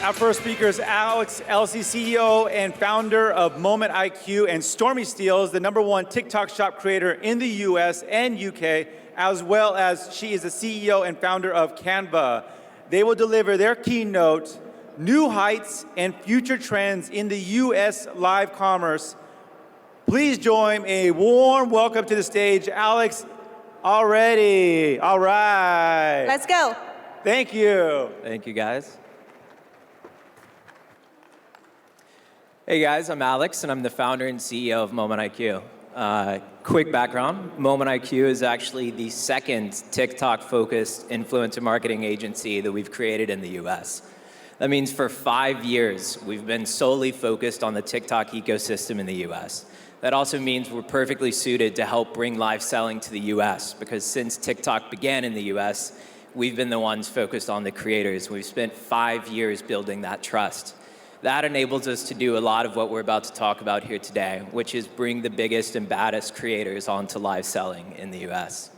Our first speaker is Elsea, CEO and founder of MomentIQ, and Stormi Steele, the #1 TikTok shop creator in the US and UK, as well as she is the CEO and founder of Canva. They will deliver their keynote, New Heights and Future Trends in the US Live Commerce. Please join a warm welcome to the stage, Alex already. All right. Let's go. Thank you. Thank you, guys. Hey guys, I'm Alex, and I'm the founder and CEO of MomentIQ. Quick background, MomentIQ is actually the second TikTok-focused influencer marketing agency that we've created in the US. That means for 5 years, we've been solely focused on the TikTok ecosystem in the US. That also means we're perfectly suited to help bring live selling to the US, because since TikTok began in the US, we've been the ones focused on the creators. We've spent 5 years building that trust. That enables us to do a lot of what we're about to talk about here today, which is bring the biggest and baddest creators onto live selling in the US.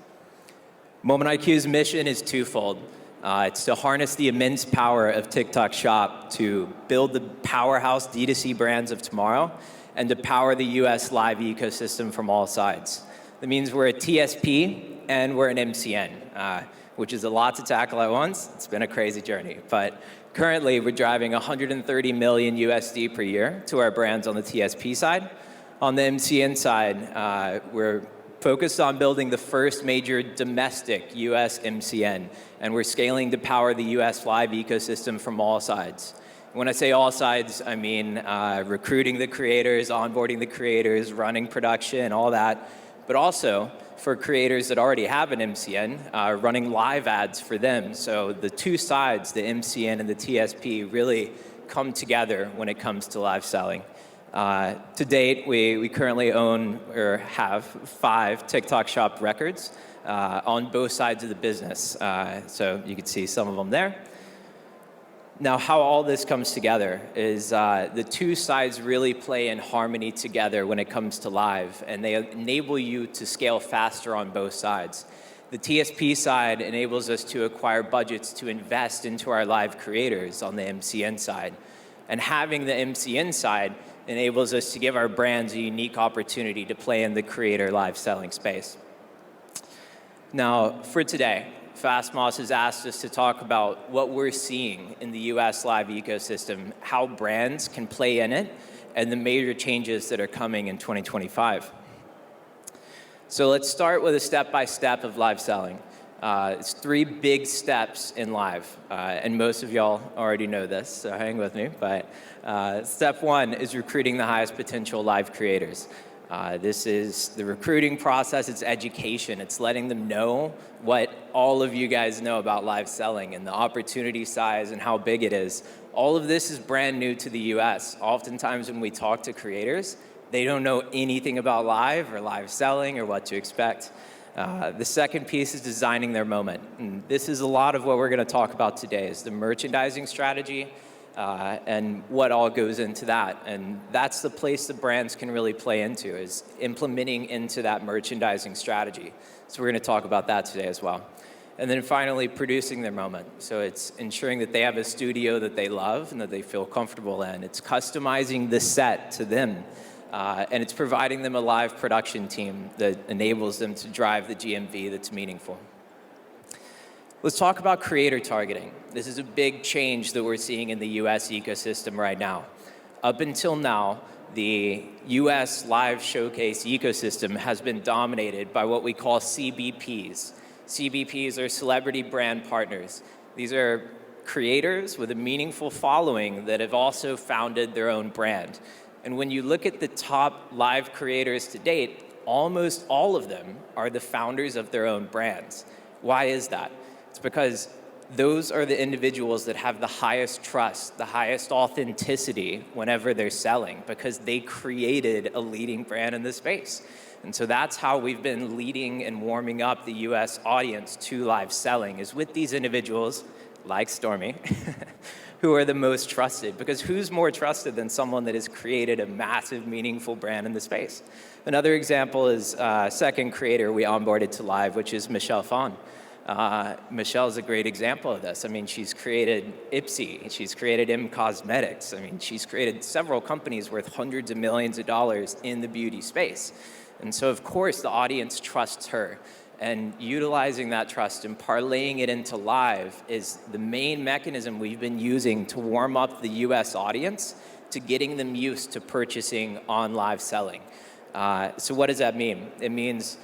MomentIQ's mission is twofold. It's to harness the immense power of TikTok Shop to build the powerhouse D2C brands of tomorrow and to power the US live ecosystem from all sides. That means we're a TSP and we're an MCN, which is a lot to tackle at once. It's been a crazy journey, but currently, we're driving $130 million USD per year to our brands on the TSP side. On the MCN side, we're focused on building the first major domestic US MCN, and we're scaling to power the US live ecosystem from all sides. When I say all sides, I mean recruiting the creators, onboarding the creators, running production, all that, but also for creators that already have an MCN, running live ads for them. So the two sides, the MCN and the TSP, really come together when it comes to live selling. To date, we currently own or have 5 TikTok Shop records on both sides of the business. So you can see some of them there. Now, how all this comes together is the two sides really play in harmony together when it comes to live, and they enable you to scale faster on both sides. The TSP side enables us to acquire budgets to invest into our live creators on the MCN side. And having the MCN side enables us to give our brands a unique opportunity to play in the creator live selling space. Now, for today, Fastmoss has asked us to talk about what we're seeing in the US live ecosystem, how brands can play in it, and the major changes that are coming in 2025. So let's start with a step-by-step of live selling. It's 3 big steps in live, and most of y'all already know this, so hang with me. But step 1 is recruiting the highest potential live creators. This is the recruiting process, it's education, it's letting them know what all of you guys know about live selling and the opportunity size and how big it is. All of this is brand new to the US. Oftentimes when we talk to creators, they don't know anything about live or live selling or what to expect. The second piece is designing their moment. And this is a lot of what we're gonna talk about today, is the merchandising strategy, and what all goes into that. And that's the place the brands can really play into, is implementing into that merchandising strategy. So we're going to talk about that today as well. And then finally, producing their moment. So it's ensuring that they have a studio that they love and that they feel comfortable in. It's customizing the set to them. And it's providing them a live production team that enables them to drive the GMV that's meaningful. Let's talk about creator targeting. This is a big change that we're seeing in the US ecosystem right now. Up until now, the US live showcase ecosystem has been dominated by what we call CBPs. CBPs are celebrity brand partners. These are creators with a meaningful following that have also founded their own brand. And when you look at the top live creators to date, almost all of them are the founders of their own brands. Why is that? It's because those are the individuals that have the highest trust, the highest authenticity whenever they're selling, because they created a leading brand in the space. And so that's how we've been leading and warming up the US audience to live selling, is with these individuals like Stormi, who are the most trusted. Because who's more trusted than someone that has created a massive, meaningful brand in the space? Another example is second creator we onboarded to live, which is Michelle Phan. Michelle's a great example of this. I mean, she's created Ipsy, she's created M Cosmetics. I mean, she's created several companies worth hundreds of millions of dollars in the beauty space. And so, of course, the audience trusts her. And utilizing that trust and parlaying it into live is the main mechanism we've been using to warm up the US audience to getting them used to purchasing on live selling. So what does that mean? It means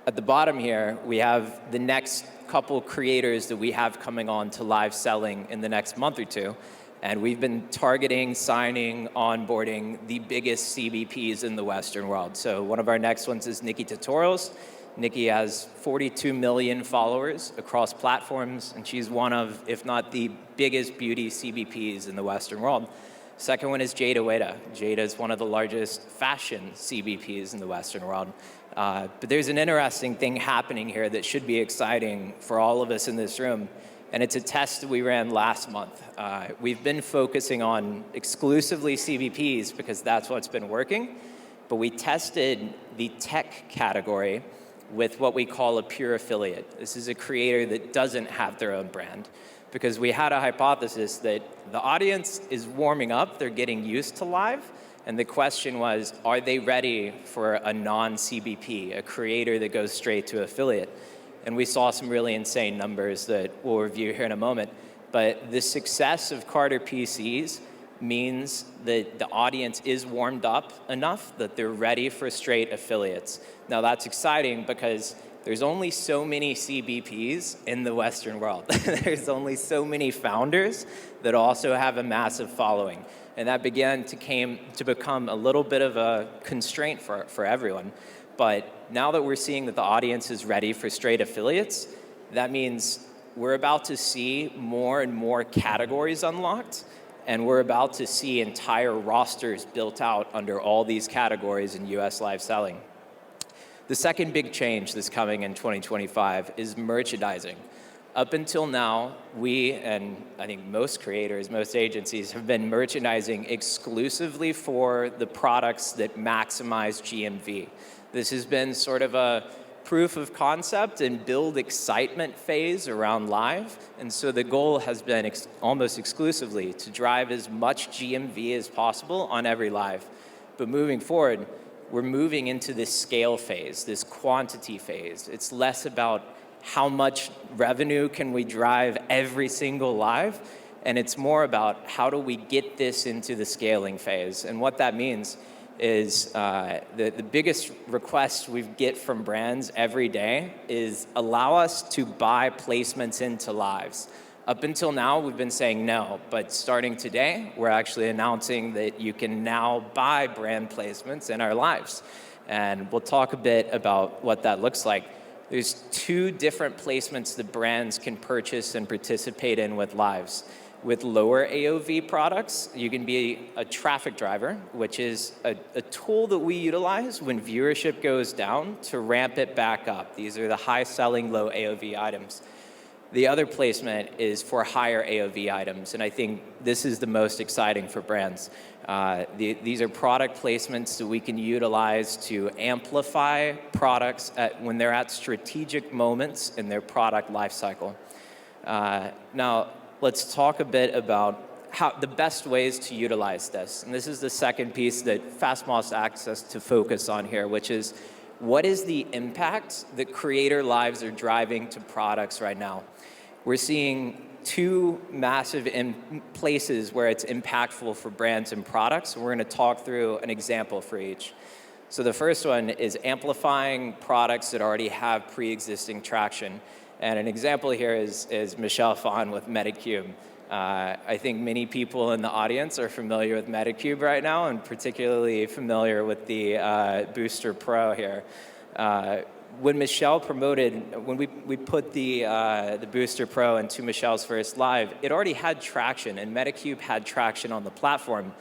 at the bottom here, we have the next couple creators that we have coming on to live selling in the next month or two. And we've been targeting, signing, onboarding the biggest CBPs in the Western world. So one of our next ones is Nikki Tutorials. Nikki has 42 million followers across platforms, and she's one of, if not the biggest beauty CBPs in the Western world. Second one is Jada Ueda. Jada is one of the largest fashion CBPs in the Western world. But there's an interesting thing happening here that should be exciting for all of us in this room, and it's a test that we ran last month. We've been focusing on exclusively CBPs because that's what's been working, but we tested the tech category with what we call a pure affiliate. This is a creator that doesn't have their own brand, because we had a hypothesis that the audience is warming up, they're getting used to live, and the question was, are they ready for a non-CBP, a creator that goes straight to affiliate? And we saw some really insane numbers that we'll review here in a moment. But the success of Carter PCs means that the audience is warmed up enough that they're ready for straight affiliates. Now that's exciting because there's only so many CBPs in the Western world. There's only so many founders that also have a massive following. And that began to become a little bit of a constraint for everyone. But now that we're seeing that the audience is ready for straight affiliates, that means we're about to see more and more categories unlocked, and we're about to see entire rosters built out under all these categories in US live selling. The second big change that's coming in 2025 is merchandising. Up until now, we, and I think most creators, most agencies, have been merchandising exclusively for the products that maximize GMV. This has been sort of a proof of concept and build excitement phase around live. And so the goal has been almost exclusively to drive as much GMV as possible on every live. But moving forward, we're moving into this scale phase, this quantity phase. It's less about how much revenue can we drive every single live, and it's more about how do we get this into the scaling phase. And what that means is the biggest request we get from brands every day is allow us to buy placements into lives. Up until now, we've been saying no, but starting today, we're actually announcing that you can now buy brand placements in our lives. And we'll talk a bit about what that looks like. There's two different placements that brands can purchase and participate in with lives. With lower AOV products, you can be a traffic driver, which is a tool that we utilize when viewership goes down to ramp it back up. These are the high-selling, low AOV items. The other placement is for higher AOV items, and I think this is the most exciting for brands. These are product placements that we can utilize to amplify products when they're at strategic moments in their product lifecycle. Now, let's talk a bit about the best ways to utilize this. And this is the second piece that Fastmoss asks us to focus on here, which is what is the impact that creator lives are driving to products right now? We're seeing two massive places where it's impactful for brands and products. We're going to talk through an example for each. So the first one is amplifying products that already have pre-existing traction. And an example here is Michelle Phan with MomentIQ. I think many people in the audience are familiar with MomentIQ right now, and particularly familiar with the Booster Pro here. When Michelle promoted, when we put the Booster Pro into Michelle's first live, it already had traction, and MomentIQ had traction on the platform.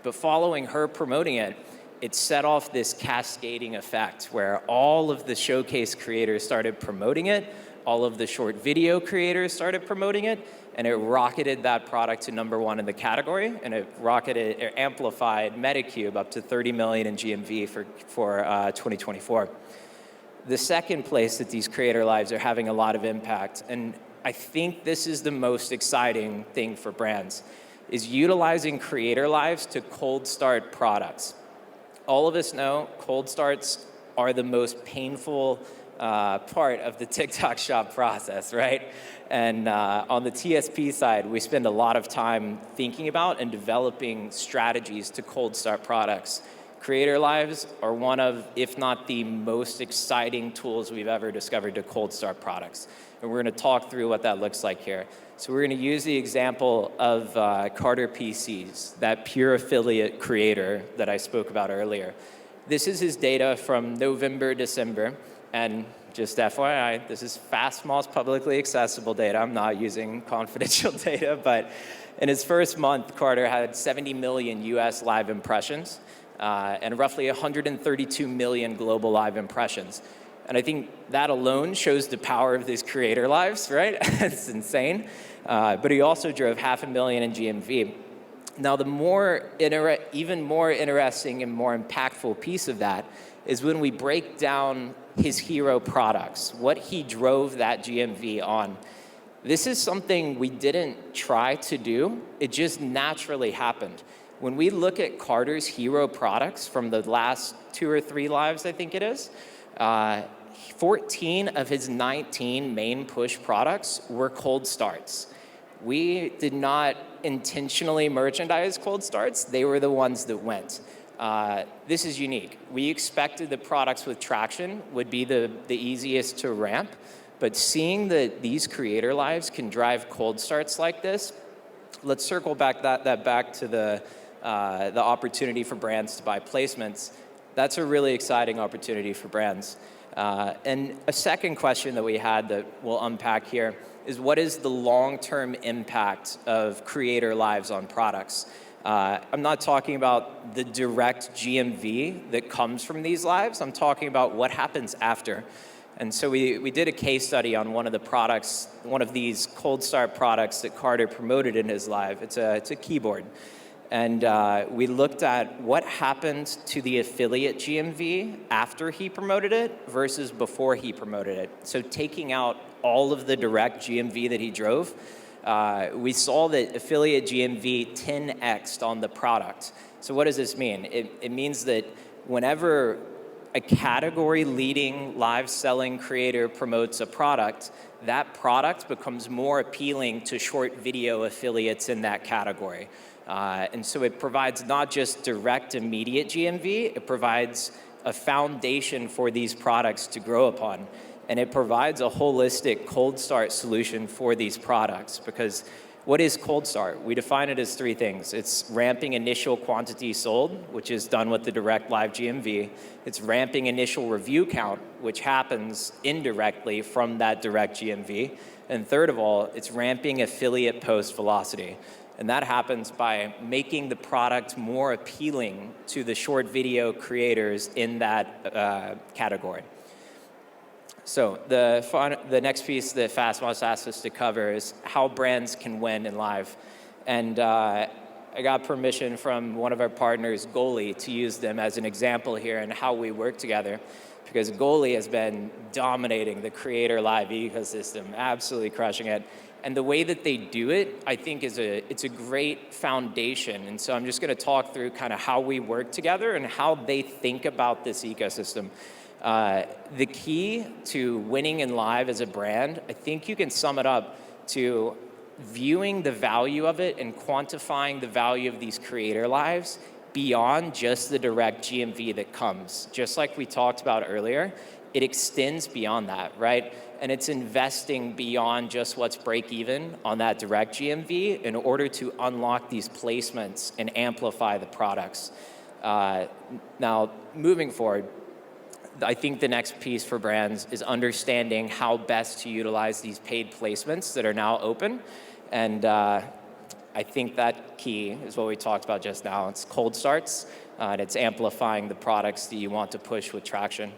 But following her promoting it, it set off this cascading effect where all of the showcase creators started promoting it, all of the short video creators started promoting it, and it rocketed that product to #1 in the category, and it amplified MomentIQ up to 30 million in GMV for 2024. The second place that these creator lives are having a lot of impact, and I think this is the most exciting thing for brands, is utilizing creator lives to cold start products. All of us know cold starts are the most painful part of the TikTok shop process, right? And on the TSP side, we spend a lot of time thinking about and developing strategies to cold start products. Creator lives are one of, if not the most exciting tools we've ever discovered to cold start products. And we're gonna talk through what that looks like here. So we're gonna use the example of Carter PCs, that pure affiliate creator that I spoke about earlier. This is his data from November, December, and just FYI, this is Fastmall's publicly accessible data. I'm not using confidential data, but in his first month, Carter had 70 million US live impressions and roughly 132 million global live impressions. And I think that alone shows the power of these creator lives, right? It's insane. But he also drove 500,000 in GMV. Now, the even more interesting and more impactful piece of that is when we break down his hero products, what he drove that GMV on. This is something we didn't try to do. It just naturally happened. When we look at Carter's hero products from the last 2 or 3 lives, I think it is, 14 of his 19 main push products were cold starts. We did not intentionally merchandise cold starts. They were the ones that went. This is unique. We expected the products with traction would be the easiest to ramp, but seeing that these creator lives can drive cold starts like this, let's circle back back to the opportunity for brands to buy placements. That's a really exciting opportunity for brands. And a second question that we had that we'll unpack here is, what is the long-term impact of creator lives on products? I'm not talking about the direct GMV that comes from these lives. I'm talking about what happens after. And so we did a case study on one of the products, one of these cold start products that Carter promoted in his live. It's a keyboard. And we looked at what happened to the affiliate GMV after he promoted it versus before he promoted it. So taking out all of the direct GMV that he drove, we saw that affiliate GMV 10x'd on the product. So what does this mean? It means that whenever a category-leading live selling creator promotes a product, that product becomes more appealing to short video affiliates in that category. And so it provides not just direct immediate GMV, it provides a foundation for these products to grow upon. And it provides a holistic cold start solution for these products, because what is cold start? We define it as 3 things. It's ramping initial quantity sold, which is done with the direct live GMV. It's ramping initial review count, which happens indirectly from that direct GMV. And third of all, it's ramping affiliate post velocity. And that happens by making the product more appealing to the short video creators in that category. So the next piece that Fastmall asked us to cover is how brands can win in live. And I got permission from one of our partners, Goalie, to use them as an example here and how we work together, because Goalie has been dominating the creator live ecosystem, absolutely crushing it. And the way that they do it, I think it's a great foundation. And so I'm just gonna talk through kind of how we work together and how they think about this ecosystem. The key to winning in live as a brand, I think you can sum it up to viewing the value of it and quantifying the value of these creator lives beyond just the direct GMV that comes. Just like we talked about earlier, it extends beyond that, right? And it's investing beyond just what's break even on that direct GMV in order to unlock these placements and amplify the products. Now, moving forward, I think the next piece for brands is understanding how best to utilize these paid placements that are now open. And I think that key is what we talked about just now. It's cold starts, and it's amplifying the products that you want to push with traction.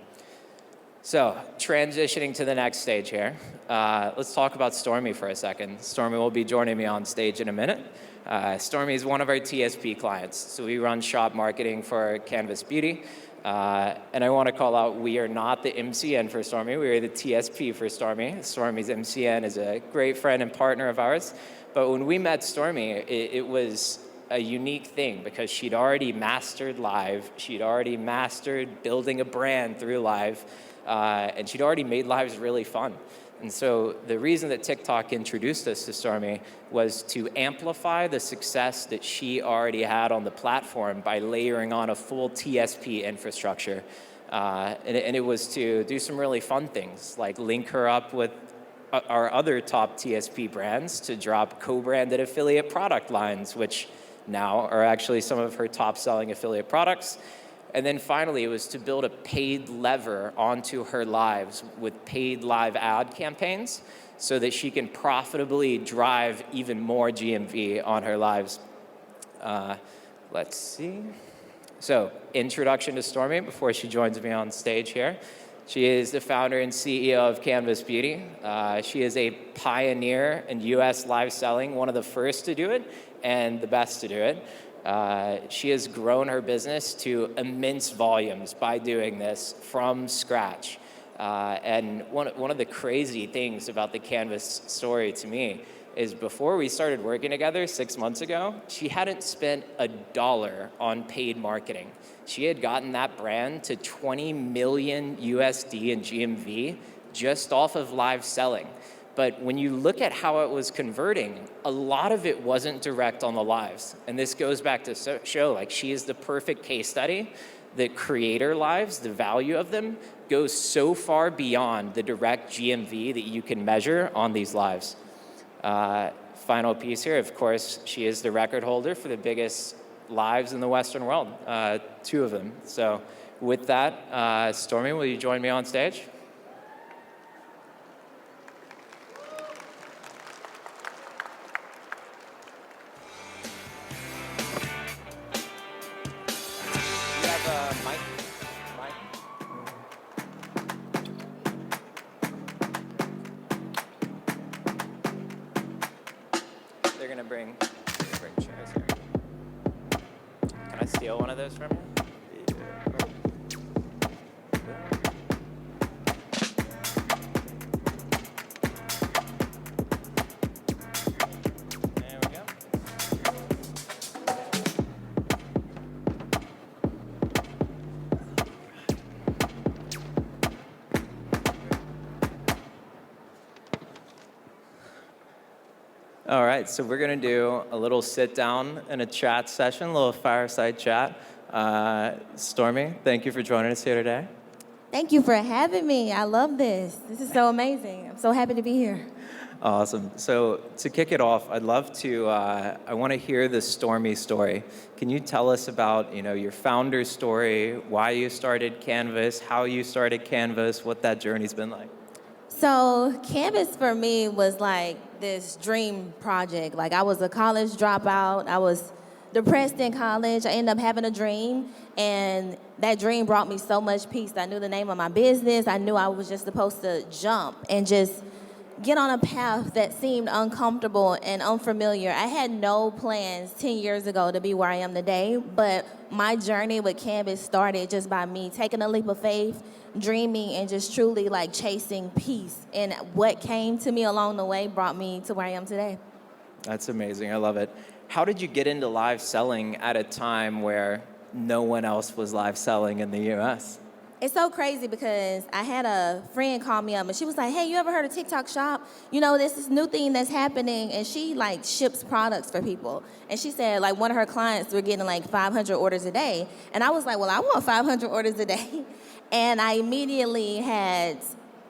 So transitioning to the next stage here, let's talk about Stormi for a second. Stormi will be joining me on stage in a minute. Stormi is one of our TSP clients. So we run shop marketing for Canvas Beauty. And I want to call out, we are not the MCN for Stormi, we are the TSP for Stormi. Stormi's MCN is a great friend and partner of ours. But when we met Stormi, it was a unique thing because she'd already mastered live, she'd already mastered building a brand through live, and she'd already made lives really fun. And so the reason that TikTok introduced us to Stormi was to amplify the success that she already had on the platform by layering on a full TSP infrastructure. And it was to do some really fun things, like link her up with our other top TSP brands to drop co-branded affiliate product lines, which now are actually some of her top selling affiliate products. And then finally, it was to build a paid lever onto her lives with paid live ad campaigns so that she can profitably drive even more GMV on her lives. Let's see. So, introduction to Stormi before she joins me on stage here. She is the founder and CEO of Canvas Beauty. She is a pioneer in US live selling, one of the first to do it and the best to do it. She has grown her business to immense volumes by doing this from scratch. And one of the crazy things about the Canvas story to me is before we started working together 6 months ago, she hadn't spent $1 on paid marketing. She had gotten that brand to 20 million USD in GMV just off of live selling. But when you look at how it was converting, a lot of it wasn't direct on the lives. And this goes back to show, like, she is the perfect case study that creator lives, the value of them, goes so far beyond the direct GMV that you can measure on these lives. Final piece here, of course, she is the record holder for the biggest lives in the Western world, 2 of them. So with that, Stormi, will you join me on stage? They're gonna bring chairs here. Can I steal one of those from you? There we go. All right, so we're going to do a little sit down and a chat session, a little fireside chat. Stormi, thank you for joining us here today. Thank you for having me. I love this. This is so amazing. I'm so happy to be here. Awesome. So to kick it off, I'd love to, I want to hear the Stormi story. Can you tell us about, your founder's story, why you started Canvas, how you started Canvas, what that journey's been like? So Canvas for me was like this dream project. Like, I was a college dropout. I was depressed in college. I ended up having a dream, and that dream brought me so much peace. I knew the name of my business. I knew I was just supposed to jump and just get on a path that seemed uncomfortable and unfamiliar. I had no plans 10 years ago to be where I am today, but my journey with Canvas started just by me taking a leap of faith, dreaming, and just truly like chasing peace. And what came to me along the way brought me to where I am today. That's amazing. I love it. How did you get into live selling at a time where no one else was live selling in the US? It's so crazy because I had a friend call me up and she was like, hey, you ever heard of TikTok Shop? This is new thing that's happening, and she like ships products for people. And she said like one of her clients were getting like 500 orders a day. And I was like, well, I want 500 orders a day. And I immediately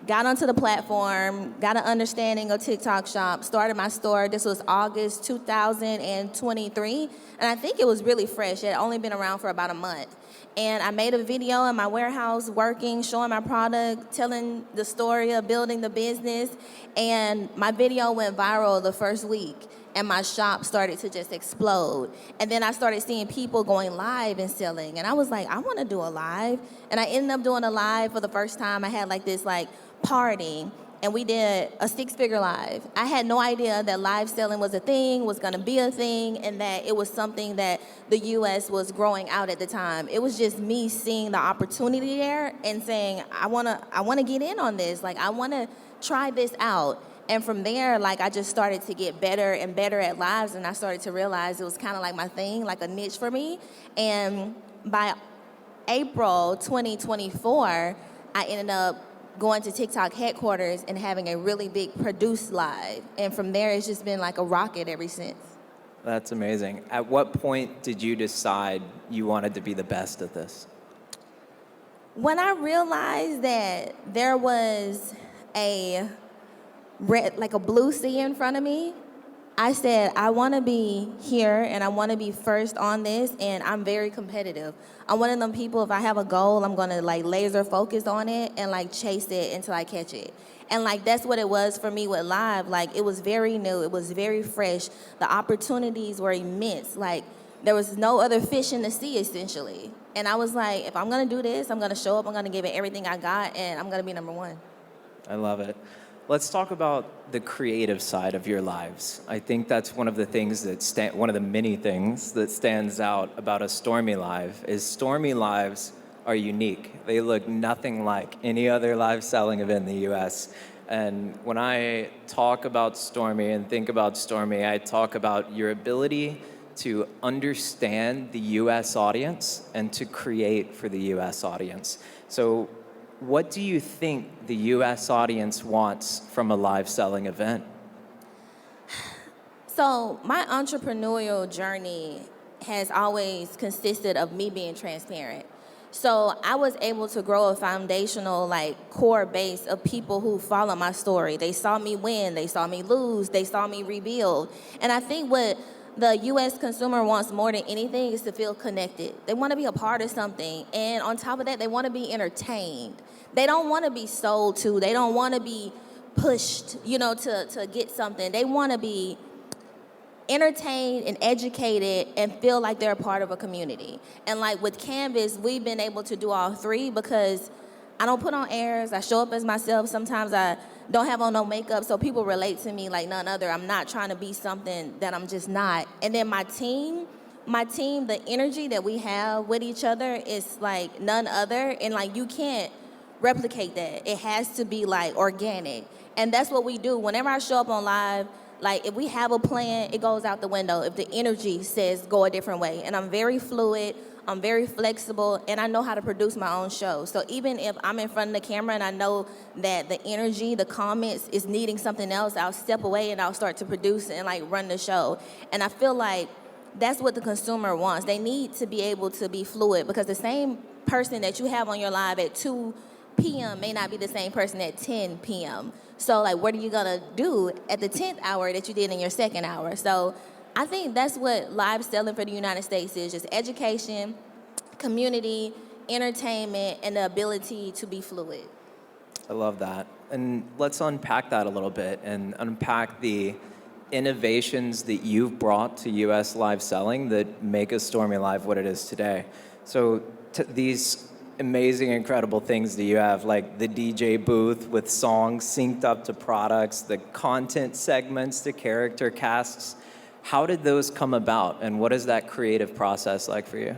got onto the platform, got an understanding of TikTok Shop, started my store. This was August 2023. And I think it was really fresh. It had only been around for about a month. And I made a video in my warehouse working, showing my product, telling the story of building the business. And my video went viral the first week, and my shop started to just explode. And then I started seeing people going live and selling. And I was like, I want to do a live. And I ended up doing a live for the first time. I had like this like party, and we did a 6-figure live. I had no idea that live selling was a thing, was gonna be a thing, and that it was something that the US was growing out at the time. It was just me seeing the opportunity there and saying, I wanna get in on this. Like, I wanna try this out. And from there, like, I just started to get better and better at lives, and I started to realize it was kind of like my thing, like a niche for me. And by April 2024, I ended up going to TikTok headquarters and having a really big produced live. And from there, it's just been like a rocket ever since. That's amazing. At what point did you decide you wanted to be the best at this? When I realized that there was a like a blue sea in front of me, I said, I want to be here and I want to be first on this, and I'm very competitive. I'm one of them people, if I have a goal, I'm going to like laser focus on it and like chase it until I catch it. And like that's what it was for me with live. Like it was very new, it was very fresh. The opportunities were immense. Like there was no other fish in the sea essentially. And I was like, if I'm going to do this, I'm going to show up, I'm going to give it everything I got, and I'm going to be number one. I love it. Let's talk about the creative side of your lives. I think that's one of the things that one of the many things that stands out about a Stormi live is Stormi lives are unique. They look nothing like any other live selling event in the US. And when I talk about Stormi and think about Stormi, I talk about your ability to understand the US audience and to create for the US audience. So what do you think the US audience wants from a live selling event? So my entrepreneurial journey has always consisted of me being transparent. So I was able to grow a foundational like core base of people who follow my story. They saw me win, they saw me lose, they saw me rebuild. And I think what the US consumer wants more than anything is to feel connected. They want to be a part of something. And on top of that, they want to be entertained. They don't want to be sold to. They don't want to be pushed, to get something. They want to be entertained and educated and feel like they're a part of a community. And like with Canvas, we've been able to do all three because I don't put on airs. I show up as myself. Sometimes I don't have on no makeup, so people relate to me like none other. I'm not trying to be something that I'm just not. And then my team, the energy that we have with each other is like none other. And like you can't replicate that. It has to be like organic. And that's what we do. Whenever I show up on live, like if we have a plan, it goes out the window if the energy says go a different way. And I'm very fluid, I'm very flexible, and I know how to produce my own show. So even if I'm in front of the camera and I know that the energy, the comments is needing something else, I'll step away and I'll start to produce and like run the show. And I feel like that's what the consumer wants. They need to be able to be fluid because the same person that you have on your live at 2 p.m. may not be the same person at 10 p.m. So like what are you gonna do at the 10th hour that you did in your second hour? So I think that's what live selling for the United States is, just education, community, entertainment, and the ability to be fluid. I love that. And let's unpack that a little bit and unpack the innovations that you've brought to US live selling that make a Stormi Live what it is today. So these amazing, incredible things that you have, like the DJ booth with songs synced up to products, the content segments, the character casts. How did those come about, and what is that creative process like for you?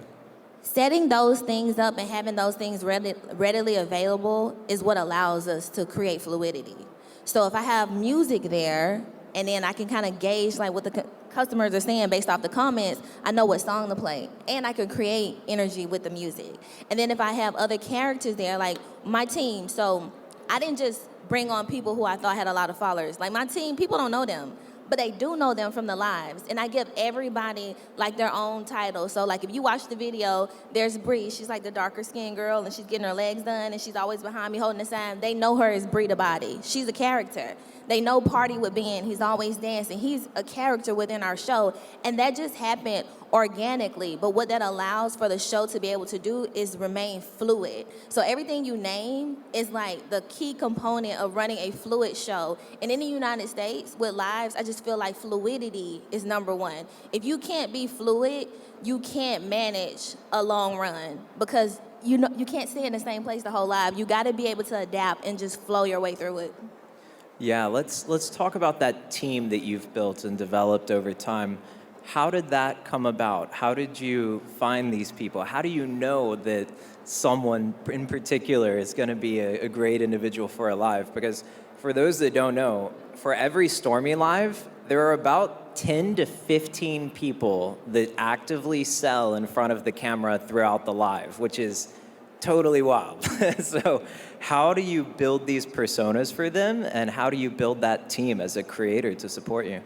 Setting those things up and having those things readily available is what allows us to create fluidity. So if I have music there, and then I can kind of gauge like what the customers are saying based off the comments, I know what song to play, and I can create energy with the music. And then if I have other characters there, like my team, so I didn't just bring on people who I thought had a lot of followers. Like my team, people don't know them, but they do know them from the lives. And I give everybody like their own title. So like if you watch the video, there's Bree. She's like the darker skinned girl and she's getting her legs done and she's always behind me holding the sign. They know her as Bree the Body. She's a character. They know Party with Ben. He's always dancing. He's a character within our show. And that just happened organically. But what that allows for the show to be able to do is remain fluid. So everything you name is like the key component of running a fluid show. And in the United States, with lives, I just feel like fluidity is number one. If you can't be fluid, you can't manage a long run because you can't stay in the same place the whole live. You got to be able to adapt and just flow your way through it. Yeah, let's talk about that team that you've built and developed over time. How did that come about? How did you find these people? How do you know that someone in particular is going to be a great individual for a live? Because for those that don't know, for every Stormi live, there are about 10 to 15 people that actively sell in front of the camera throughout the live, which is totally wild. So how do you build these personas for them, and how do you build that team as a creator to support you?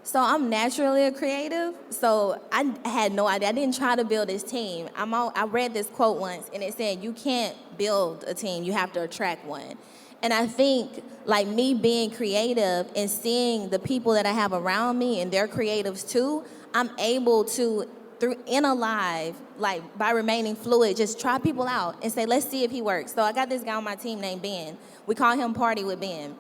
So I'm naturally a creative, so I had no idea. I didn't try to build this team. I read this quote once, and it said, you can't build a team, you have to attract one. And I think, like me being creative and seeing the people that I have around me, and they're creatives too, I'm able to, in a live, like by remaining fluid, just try people out and say, let's see if he works. So I got this guy on my team named Ben. We call him Party with Ben.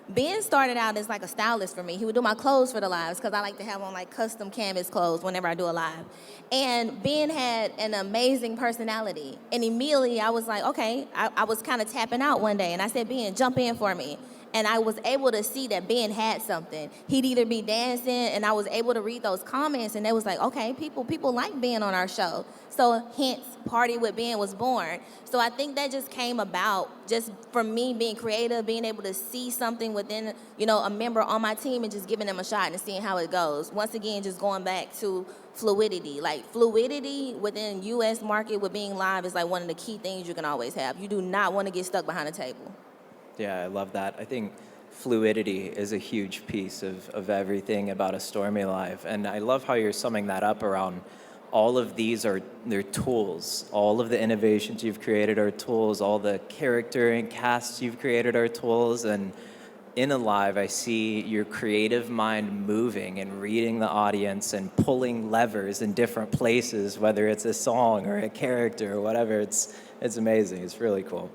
Ben started out as like a stylist for me. He would do my clothes for the lives because I like to have on like custom canvas clothes whenever I do a live. And Ben had an amazing personality. And immediately I was like, okay, I was kind of tapping out one day and I said, Ben, jump in for me. And I was able to see that Ben had something. He'd either be dancing, and I was able to read those comments, and they was like, okay, people like Ben on our show. So hence, Party with Ben was born. So I think that just came about just from me being creative, being able to see something within, a member on my team and just giving them a shot and seeing how it goes. Once again, just going back to fluidity. Like fluidity within U.S. market with being live is like one of the key things you can always have. You do not want to get stuck behind a table. Yeah, I love that. I think fluidity is a huge piece of everything about a Stormi live. And I love how you're summing that up around all of these are their tools. All of the innovations you've created are tools. All the character and casts you've created are tools. And in a live, I see your creative mind moving and reading the audience and pulling levers in different places, whether it's a song or a character or whatever. It's amazing. It's really cool.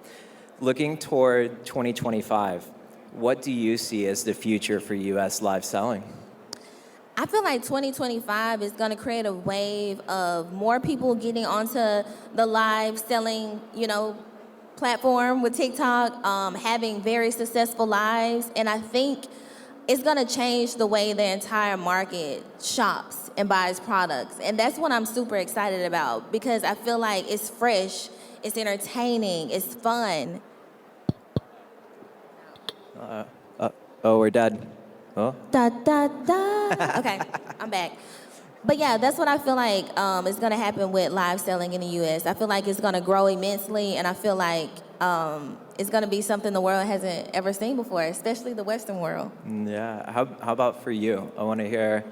Looking toward 2025, what do you see as the future for U.S. live selling? I feel like 2025 is going to create a wave of more people getting onto the live selling, platform with TikTok, having very successful lives. And I think it's going to change the way the entire market shops and buys products. And that's what I'm super excited about because I feel like it's fresh, it's entertaining, it's fun. Oh, we're dead. Oh. Da, da, da. Okay, I'm back. But yeah, that's what I feel like is going to happen with live selling in the U.S. I feel like it's going to grow immensely, and I feel like it's going to be something the world hasn't ever seen before, especially the Western world. Yeah. How about for you? I want to hear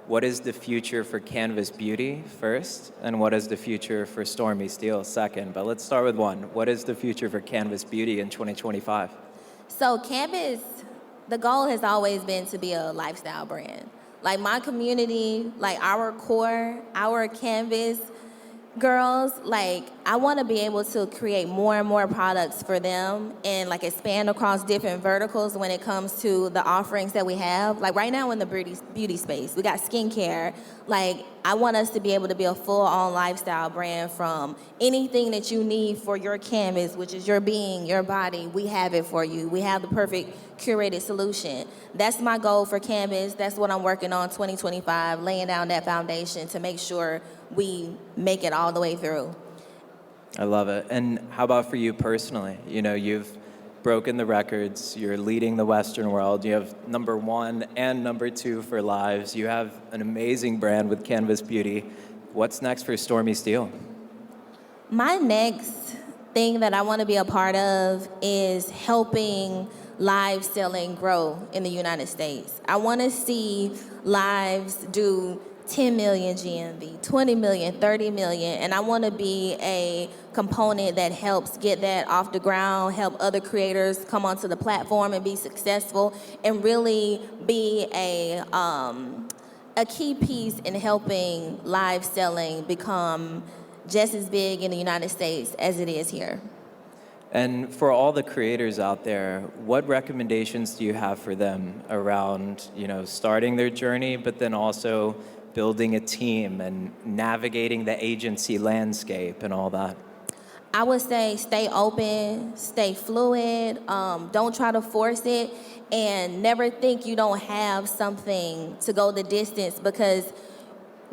what is the future for Canvas Beauty first, and what is the future for Stormi Steel second. But let's start with one. What is the future for Canvas Beauty in 2025? So Canvas, the goal has always been to be a lifestyle brand. Like my community, like our core, our Canvas girls, like I want to be able to create more and more products for them and like expand across different verticals when it comes to the offerings that we have. Like right now in the beauty space, we got skincare. Like I want us to be able to be a full-on lifestyle brand from anything that you need for your canvas, which is your being, your body. We have it for you. We have the perfect curated solution. That's my goal for Canvas. That's what I'm working on 2025, laying down that foundation to make sure we make it all the way through. I love it. And how about for you personally? You've broken the records. You're leading the Western world. You have #1 and #2 for lives. You have an amazing brand with Canvas Beauty. What's next for Stormi Steel? My next thing that I want to be a part of is helping live selling grow in the United States. I want to see lives do 10 million GMV, 20 million, 30 million, and I want to be a component that helps get that off the ground, help other creators come onto the platform and be successful, and really be a key piece in helping live selling become just as big in the United States as it is here. And for all the creators out there, what recommendations do you have for them around, starting their journey, but then also building a team and navigating the agency landscape and all that? I would say stay open, stay fluid, don't try to force it, and never think you don't have something to go the distance, because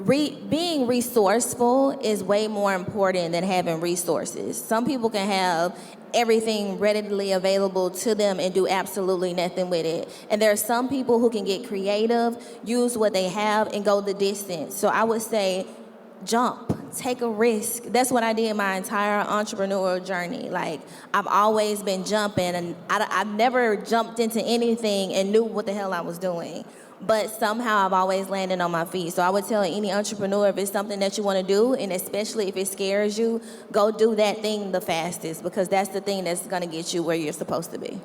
being resourceful is way more important than having resources. Some people can have everything readily available to them and do absolutely nothing with it. And there are some people who can get creative, use what they have, and go the distance. So I would say jump, take a risk. That's what I did my entire entrepreneurial journey. Like, I've always been jumping, and I've never jumped into anything and knew what the hell I was doing. But somehow I've always landed on my feet. So I would tell any entrepreneur, if it's something that you want to do, and especially if it scares you, go do that thing the fastest, because that's the thing that's going to get you where you're supposed to be.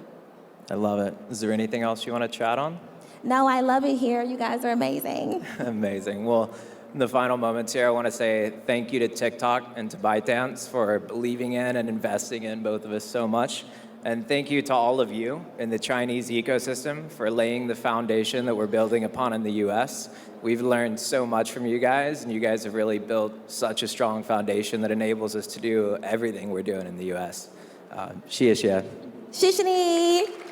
I love it. Is there anything else you want to chat on? No, I love it here. You guys are amazing. Amazing. Well, in the final moments here, I want to say thank you to TikTok and to ByteDance for believing in and investing in both of us so much. And thank you to all of you in the Chinese ecosystem for laying the foundation that we're building upon in the US. We've learned so much from you guys, and you guys have really built such a strong foundation that enables us to do everything we're doing in the US. 谢谢。谢谢你。